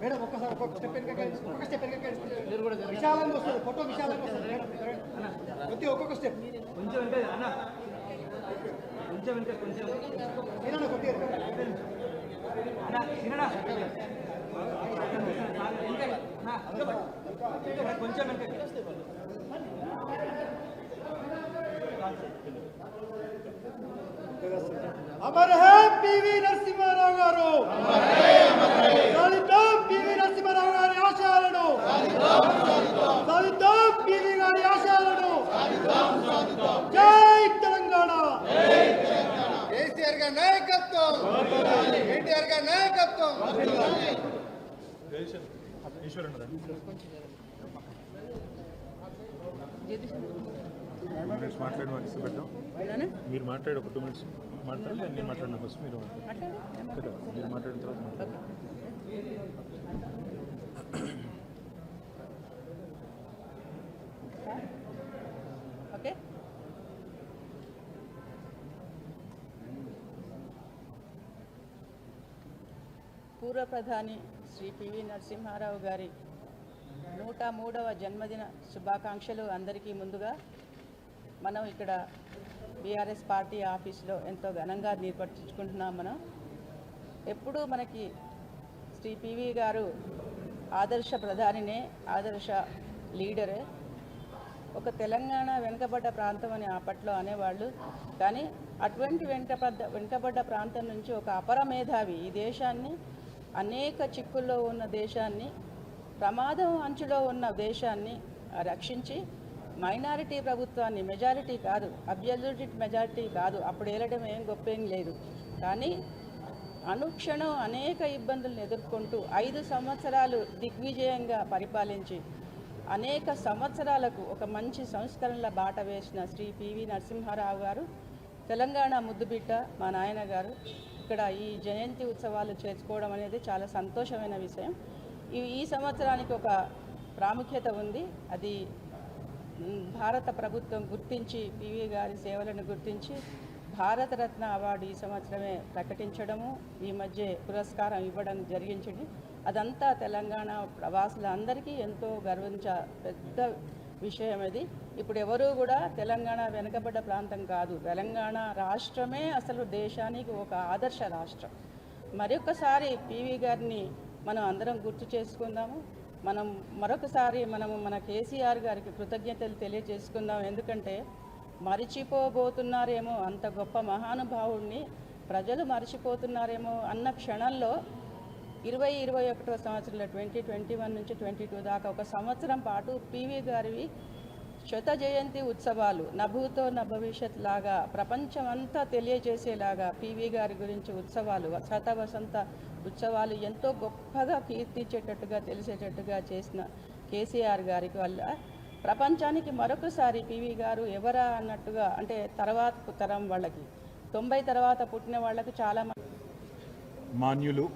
Madam ఒక్కసారి ఒక step విశాలంగా వస్తుంది ఫోటో విశాలంగా వస్తుంది ప్రతి ఒక్కొక్క స్టెప్ కొంచెం అమర్ హై పివి నరసింహారావు గారు, సాధిద్దాం పివి నరసింహారావు గారి ఆశయాలను, సాధిద్దాం పివి గారి ఆశయాలను. జై తెలంగాణ. కేసీఆర్ గారి నాయకత్వం, ఎన్టీఆర్ గారి నాయకత్వం. మాట్లాడడం మీరు మాట్లాడి ఒక 2 minutes మాట్లాడాలి. నేను మాట్లాడిన ఫస్ట్ మీరు మాట్లాడిన తర్వాత ఓకే. పూర్వ ప్రధాని శ్రీ పివి నరసింహారావు గారి 103వ జన్మదిన శుభాకాంక్షలు అందరికీ. ముందుగా మనం ఇక్కడ బీఆర్ఎస్ పార్టీ ఆఫీస్లో ఎంతో ఘనంగా నిర్వర్తించుకుంటున్నాం. మనం ఎప్పుడూ మనకి శ్రీ పివి గారు ఆదర్శ ప్రధానినే, ఆదర్శ లీడరే. ఒక తెలంగాణ వెనుకబడ్డ ప్రాంతం అని అప్పట్లో అనేవాళ్ళు. కానీ అటువంటి వెనుకబడ్డ ప్రాంతం నుంచి ఒక అపర మేధావి ఈ దేశాన్ని, అనేక చిక్కుల్లో ఉన్న దేశాన్ని, ప్రమాదం అంచులో ఉన్న దేశాన్ని రక్షించి మైనారిటీ ప్రభుత్వాన్ని, మెజారిటీ కాదు, అబ్సల్యూట్ మెజారిటీ కాదు, అప్పుడు ఏలడం ఏం గొప్పేం లేదు, కానీ అనుక్షణం అనేక ఇబ్బందులను ఎదుర్కొంటూ 5 సంవత్సరాలు దిగ్విజయంగా పరిపాలించి అనేక సంవత్సరాలకు ఒక మంచి సంస్కరణల బాట వేసిన శ్రీ పివి నరసింహారావు గారు, తెలంగాణ ముద్దుబిడ్డ మా నాయన గారు. ఇక్కడ ఈ జయంతి ఉత్సవాలు చేసుకోవడం అనేది చాలా సంతోషమైన విషయం. ఈ సంవత్సరానికి ఒక ప్రాముఖ్యత ఉంది. అది భారత ప్రభుత్వం గుర్తించి పివి గారి సేవలను గుర్తించి భారతరత్న అవార్డు ఈ సంవత్సరమే ప్రకటించడము, ఈ మధ్య పురస్కారం ఇవ్వడం జరిగించింది. అదంతా తెలంగాణ ప్రవాసులందరికీ ఎంతో పెద్ద విషయం అది. ఇప్పుడు ఎవరూ కూడా తెలంగాణ వెనుకబడ్డ ప్రాంతం కాదు, తెలంగాణ రాష్ట్రమే అసలు దేశానికి ఒక ఆదర్శ రాష్ట్రం. మరొకసారి పివి గారిని మనం అందరం గుర్తు చేసుకుందాము. మనం మరొకసారి మన కేసీఆర్ గారికి కృతజ్ఞతలు తెలియజేసుకుందాం. ఎందుకంటే మరిచిపోబోతున్నారేమో, అంత గొప్ప మహానుభావుడిని ప్రజలు మరిచిపోతున్నారేమో అన్న క్షణంలో 2021వ సంవత్సరంలో 2021 నుంచి 22 దాకా ఒక సంవత్సరం పాటు పివి గారివి శత జయంతి ఉత్సవాలు నభూతో నభవిష్యత్ లాగా ప్రపంచమంతా తెలియజేసేలాగా పివి గారి గురించి ఉత్సవాలు, శత వసంత ఉత్సవాలు ఎంతో గొప్పగా కీర్తించేటట్టుగా తెలిసేటట్టుగా చేసిన కేసీఆర్ గారికి వల్ల ప్రపంచానికి మరొకసారి పివి గారు ఎవరా అన్నట్టుగా, అంటే తర్వాత తరం వాళ్ళకి 90 తర్వాత పుట్టిన వాళ్ళకి చాలా మాన్యులు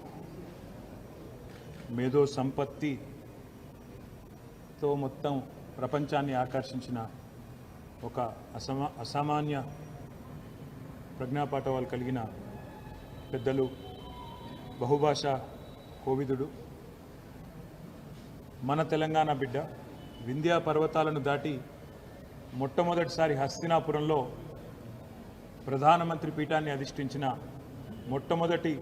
మేధో సంపత్తితో మొత్తం ప్రపంచాన్ని ఆకర్షించిన ఒక అసామాన్య ప్రజ్ఞాపాఠవాలు కలిగిన పెద్దలు, బహుభాషా కోవిదుడు, మన తెలంగాణ బిడ్డ, వింధ్యా పర్వతాలను దాటి మొట్టమొదటిసారి హస్తినాపురంలో ప్రధానమంత్రి పీఠాన్ని అధిష్ఠించిన మొట్టమొదటి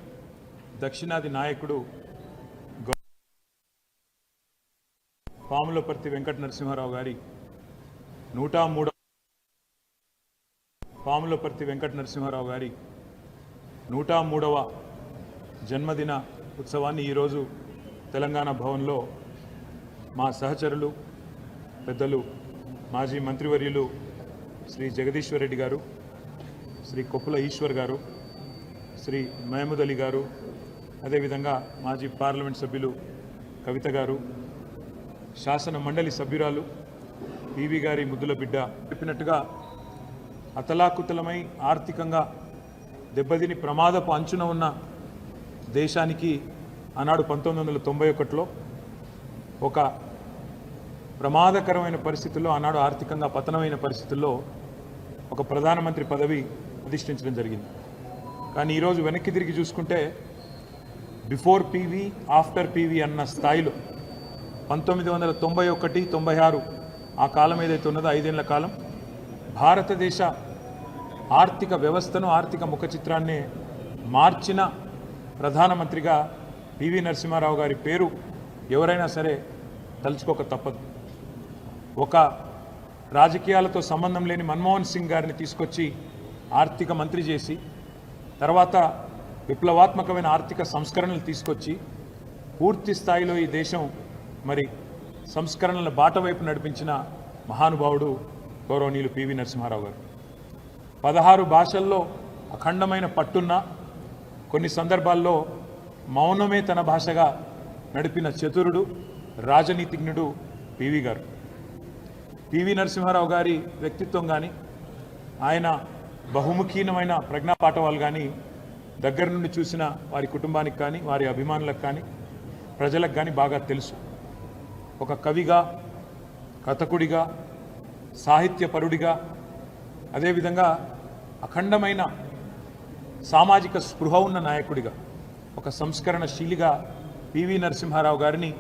దక్షిణాది నాయకుడు పాములపర్తి వెంకట నరసింహారావు గారి 103వ జన్మదిన ఉత్సవాన్ని ఈరోజు తెలంగాణ భవన్లో మా సహచరులు, పెద్దలు, మాజీ మంత్రివర్యులు శ్రీ జగదీశ్వర్ రెడ్డి గారు, శ్రీ కొప్పుల ఈశ్వర్ గారు, శ్రీ మహమూద్ అలీ గారు, అదేవిధంగా మాజీ పార్లమెంట్ సభ్యులు కవిత గారు, శాసన మండలి సభ్యురాలు పివి గారి ముద్దుల బిడ్డ చెప్పినట్టుగా అతలాకుతలమై ఆర్థికంగా దెబ్బతిని ప్రమాదపు అంచున ఉన్న దేశానికి ఆనాడు 1991లో ఒక ప్రమాదకరమైన పరిస్థితుల్లో, ఆనాడు ఆర్థికంగా పతనమైన పరిస్థితుల్లో ఒక ప్రధానమంత్రి పదవి అధిష్ఠించడం జరిగింది. కానీ ఈరోజు వెనక్కి తిరిగి చూసుకుంటే బిఫోర్ పీవీ ఆఫ్టర్ పీవీ అన్న స్థాయిలో 1991, 96 ఆ కాలం ఏదైతే ఉన్నదో 5 ఏళ్ల కాలం భారతదేశ ఆర్థిక వ్యవస్థను ఆర్థిక ముఖ చిత్రాన్ని మార్చిన ప్రధానమంత్రిగా పివి నరసింహారావు గారి పేరు ఎవరైనా సరే తలుచుకోక తప్పదు. ఒక రాజకీయాలతో సంబంధం లేని మన్మోహన్ సింగ్ గారిని తీసుకొచ్చి ఆర్థిక మంత్రి చేసి తర్వాత విప్లవాత్మకమైన ఆర్థిక సంస్కరణలు తీసుకొచ్చి పూర్తి స్థాయిలో ఈ దేశం మరి సంస్కరణల బాట వైపు నడిపించిన మహానుభావుడు గౌరవనీయులు పివి నరసింహారావు గారు. 16 భాషల్లో అఖండమైన పట్టున్న కొన్ని సందర్భాల్లో మౌనమే తన భాషగా నడిపిన చతురుడు రాజనీతిజ్ఞుడు పివి గారు. పివి నరసింహారావు గారి వ్యక్తిత్వం కానీ ఆయన బహుముఖీనమైన ప్రజ్ఞాపాఠవాలు కానీ దగ్గర నుండి చూసిన వారి కుటుంబానికి కానీ వారి అభిమానులకు కానీ ప్రజలకు కానీ బాగా తెలుసు. ఒక కవిగా, కథకుడిగా, సాహిత్యపరుడిగా, అదేవిధంగా అఖండమైన సామాజిక స్పృహ ఉన్న నాయకుడిగా, ఒక సంస్కరణశీలిగా పివి నరసింహారావు గారిని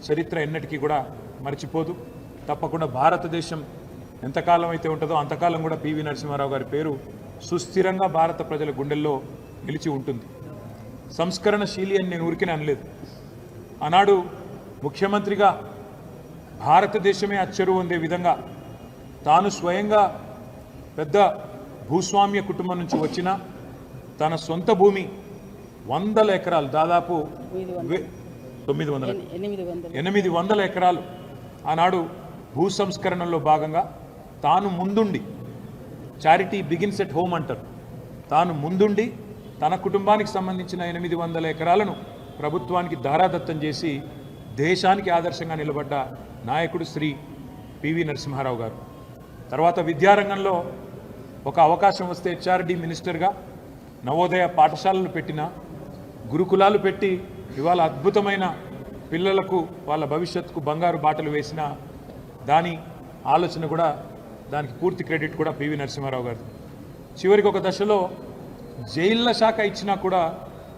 చరిత్ర ఎన్నటికీ కూడా మర్చిపోదు. తప్పకుండా భారతదేశం ఎంతకాలం అయితే ఉంటుందో అంతకాలం కూడా పివి నరసింహారావు గారి పేరు సుస్థిరంగా భారత ప్రజల గుండెల్లో నిలిచి ఉంటుంది. సంస్కరణశీలి అని నేను ఊరికే అనలేదు. ఆనాడు ముఖ్యమంత్రిగా భారతదేశమే అచ్చరు పొందే విధంగా తాను స్వయంగా పెద్ద భూస్వామ్య కుటుంబం నుంచి వచ్చిన తన సొంత భూమి 100 ఎకరాలు, దాదాపు 800 ఎకరాలు ఆనాడు భూ సంస్కరణలో భాగంగా తాను ముందుండి, చారిటీ బిగిన్స్ ఎట్ హోమ్ అంటారు, తాను ముందుండి తన కుటుంబానికి సంబంధించిన 800 ఎకరాలను ప్రభుత్వానికి దారాదత్తం చేసి దేశానికి ఆదర్శంగా నిలబడ్డ నాయకుడు శ్రీ పివి నరసింహారావు గారు. తర్వాత విద్యారంగంలో ఒక అవకాశం వస్తే హెచ్ఆర్డి మినిస్టర్గా నవోదయ పాఠశాలలు పెట్టిన, గురుకులాలు పెట్టి ఇవాళ అద్భుతమైన పిల్లలకు వాళ్ళ భవిష్యత్తుకు బంగారు బాటలు వేసిన దాని ఆలోచన కూడా, దానికి పూర్తి క్రెడిట్ కూడా పివి నరసింహారావు గారు. చివరికి ఒక దశలో జైళ్ళ శాఖ ఇచ్చినా కూడా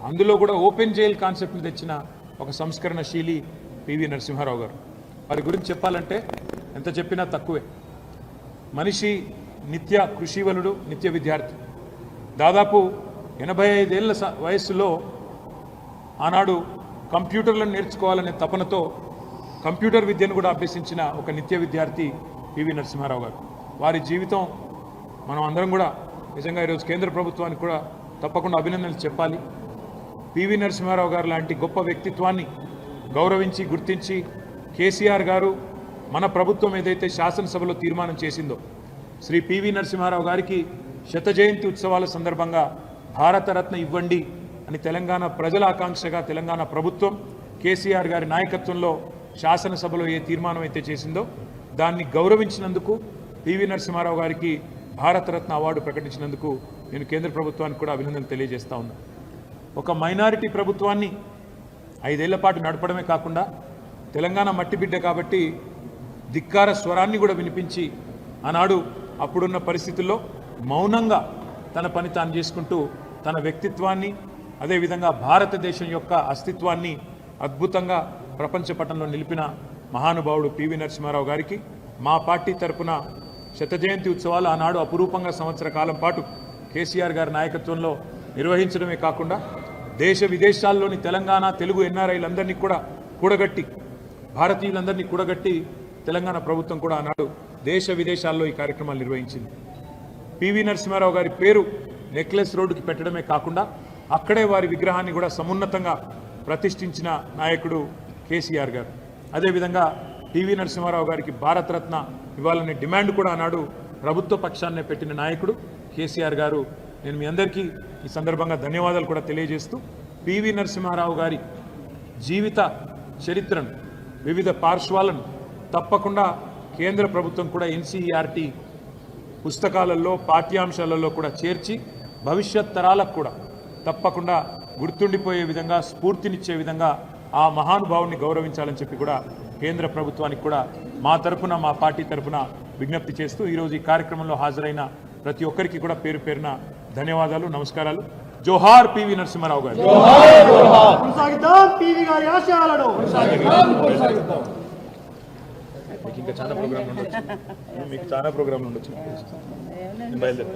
అందులో కూడా ఓపెన్ జైల్ కాన్సెప్ట్ని తెచ్చిన ఒక సంస్కరణశీలి పివి నరసింహారావు గారు. వారి గురించి చెప్పాలంటే ఎంత చెప్పినా తక్కువే. మనిషి నిత్య కృషివలుడు, నిత్య విద్యార్థి. దాదాపు 85 ఏళ్ల వయస్సులో ఆనాడు కంప్యూటర్లను నేర్చుకోవాలనే తపనతో కంప్యూటర్ విద్యను కూడా అభ్యసించిన ఒక నిత్య విద్యార్థి పివి నరసింహారావు గారు. వారి జీవితం మనం అందరం కూడా నిజంగా ఈరోజు కేంద్ర ప్రభుత్వానికి కూడా తప్పకుండా అభినందనలు చెప్పాలి. పివి నరసింహారావు గారు లాంటి గొప్ప వ్యక్తిత్వాన్ని గౌరవించి గుర్తించి కేసీఆర్ గారు మన ప్రభుత్వం ఏదైతే శాసనసభలో తీర్మానం చేసిందో శ్రీ పివి నరసింహారావు గారికి 100వ జయంతి ఉత్సవాల సందర్భంగా భారతరత్న ఇవ్వండి అని తెలంగాణ ప్రజల ఆకాంక్షగా తెలంగాణ ప్రభుత్వం కేసీఆర్ గారి నాయకత్వంలో శాసనసభలో ఏ తీర్మానం అయితే చేసిందో దాన్ని గౌరవించినందుకు పివి నరసింహారావు గారికి భారతరత్న అవార్డు ప్రకటించినందుకు నేను కేంద్ర ప్రభుత్వానికి కూడా అభినందనలు తెలియజేస్తా ఉన్నా. ఒక మైనారిటీ ప్రభుత్వాన్ని 5 ఏళ్ల పాటు నడపడమే కాకుండా తెలంగాణ మట్టి బిడ్డ కాబట్టి ధిక్కార స్వరాన్ని కూడా వినిపించి ఆనాడు అప్పుడున్న పరిస్థితుల్లో మౌనంగా తన పని తాను చేసుకుంటూ తన వ్యక్తిత్వాన్ని, అదేవిధంగా భారతదేశం యొక్క అస్తిత్వాన్ని అద్భుతంగా ప్రపంచ పటంలో నిలిపిన మహానుభావుడు పివి నరసింహారావు గారికి మా పార్టీ తరపున 100వ జయంతి ఉత్సవాలు ఆనాడు అపురూపంగా సంవత్సర కాలం పాటు కేసీఆర్ గారి నాయకత్వంలో నిర్వహించడమే కాకుండా దేశ విదేశాల్లోని తెలంగాణ తెలుగు ఎన్ఆర్ఐలందరినీ కూడా కూడగట్టి, భారతీయులందరినీ కూడగట్టి తెలంగాణ ప్రభుత్వం కూడా ఆనాడు దేశ విదేశాల్లో ఈ కార్యక్రమాలు నిర్వహించింది. పివి నరసింహారావు గారి పేరు నెక్లెస్ రోడ్డుకి పెట్టడమే కాకుండా అక్కడే వారి విగ్రహాన్ని కూడా సమున్నతంగా ప్రతిష్ఠించిన నాయకుడు కేసీఆర్ గారు. అదేవిధంగా పివి నరసింహారావు గారికి భారతరత్న ఇవ్వాలనే డిమాండ్ కూడా ఆనాడు ప్రభుత్వ పక్షాన్నే పెట్టిన నాయకుడు కేసీఆర్ గారు. నేను మీ అందరికీ ఈ సందర్భంగా ధన్యవాదాలు కూడా తెలియజేస్తూ పివి నరసింహారావు గారి జీవిత చరిత్రను, వివిధ పార్శ్వాలను తప్పకుండా కేంద్ర ప్రభుత్వం కూడా ఎన్సీఈఆర్టీ పుస్తకాలలో, పాఠ్యాంశాలలో కూడా చేర్చి భవిష్యత్ తరాలకు కూడా తప్పకుండా గుర్తుండిపోయే విధంగా, స్ఫూర్తినిచ్చే విధంగా ఆ మహానుభావుని గౌరవించాలని చెప్పి కూడా కేంద్ర ప్రభుత్వానికి కూడా మా తరపున, మా పార్టీ తరపున విజ్ఞప్తి చేస్తూ ఈరోజు ఈ కార్యక్రమంలో హాజరైన ప్రతి ఒక్కరికి కూడా పేరు పేరున ధన్యవాదాలు, నమస్కారాలు. జోహార్ పివి నరసింహారావు గారు. కొనసాగిద్దాం పివి గారి ఆశయాలను. మీకు ఇంకా చాలా ప్రోగ్రాంలు ఉండొచ్చు. మీకు చాలా ప్రోగ్రాంలు ఉండొచ్చు. ఏమన్నా బయలుదేరు.